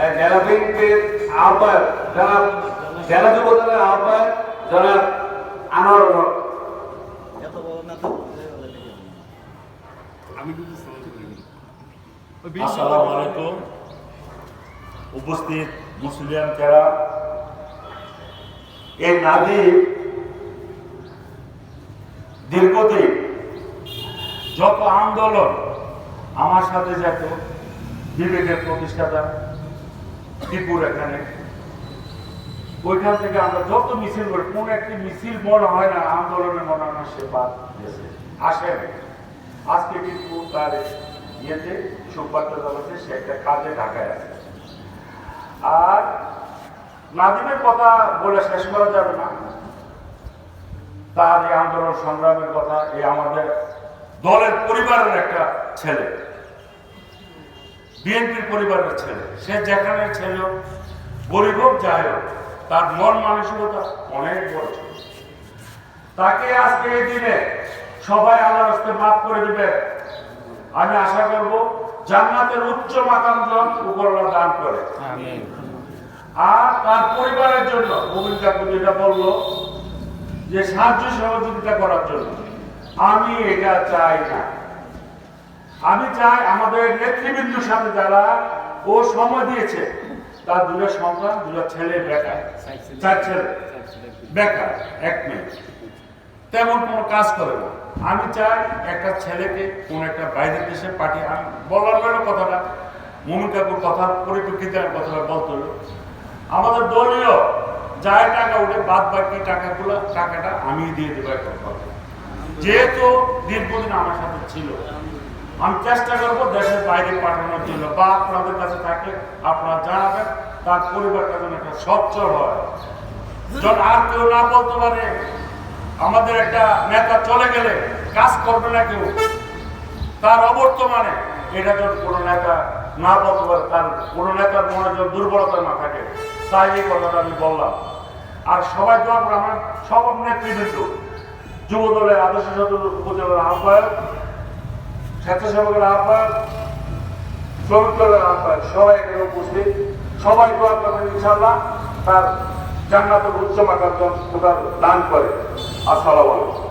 জেলা বিএনপির আহ্বায়ক জনাব জেলা যুব দলের আহ্বায়ক জনাব আনোয়ার হক। আসসালামু আলাইকুম। উপস্থিত মুসলিম যারা, এই নাদির দীর্ঘদিন যত আন্দোলন আমার সাথে যেত, বিবেকের প্রতিষ্ঠাতা ত্রিপুর, এখানে ওইখান থেকে আমরা যত মিছিল করি, কোন একটি মিছিল মনে হয় না আন্দোলনের মনে হয় না সে বাদ দিয়েছে, আসেন। আজকে কিন্তু তার ইয়েতে সুপাত্র দলতে সে একটা কাজে ঢাকায় আছে। আর নাদিমের কথা বলে শেষ করা যাবে না, তার এই আন্দোলন সংগ্রামের কথা। এই আমাদের দলের পরিবারের একটা ছেলে, বিএনপির পরিবারের ছেলে, সে যেখানে ছিল গরিব হোক যাই হোক, তার মন মানসিকতা অনেক বড় ছিল। তাকে আজকে এই দিনে সবাই আল্লাহর রাস্তায় মাফ করে দিবে। আমি আশা করব জান্নাতের উচ্চ মাকাম উপরওয়ালা দান করে। আর তার পরিবারের জন্য মুমিন কাকু যেটা বললো যে সাহায্য সহযোগিতা করার জন্য, আমি এটা চাই না। আমি চাই আমাদের নেতৃবৃন্দুর সাথে যারা ও সময় দিয়েছে, তার দুটো সন্তান, দুটো ছেলে বেকার, 4 ছেলে বেকার, 1 মেয়ে, তেমন কোনো কাজ করে না। আমি চাই একটা ছেলেকে কোন একটা বাইরের দেশে পাঠিয়ে, আমি বলার হলো কথাটা মুমিন কাকুর কথার পরিপ্রেক্ষিতে কথাটা বলতে হলো, আমাদের দলীয় যাই টাকা উঠে বাদ বাকি টাকাটা আমি দিয়ে দেবো একটা কথা। যেহেতু দীর্ঘদিন আমার সাথে ছিল, আমি চেষ্টা করবো দেশের বাইরে পাঠানোর জন্য, বা আপনাদের কাছে থাকলে আপনারা জানাবেন, তার পরিবারটা যেন একটা সচ্ছল হয়। যখন আর কেউ না বলতে পারে আমাদের একটা নেতা চলে গেলে কাজ করবে না কেউ, তার অবর্তমানে এটা যখন কোনো নেতা না বলতে পারে, তার কোনো নেতার মনে যখন দুর্বলতা না থাকে, তাই এই কথাটা আমি বললাম। আর সবাই তো আমরা আমার সব নেতৃবৃন্দ, যুব দলের আদর্শ উপজেলার আহ্বায়ক, স্বেচ্ছাসেবকের আহ্বায়ক, শ্রমিক দলের আহ্বায়ক, সবাই এখানে উপস্থিত, সবাই তো আপনাদের ইনশাআল্লাহ তার জান্নাতের উচ্চ মাকাম দান করে। আসসালামু আলাইকুম।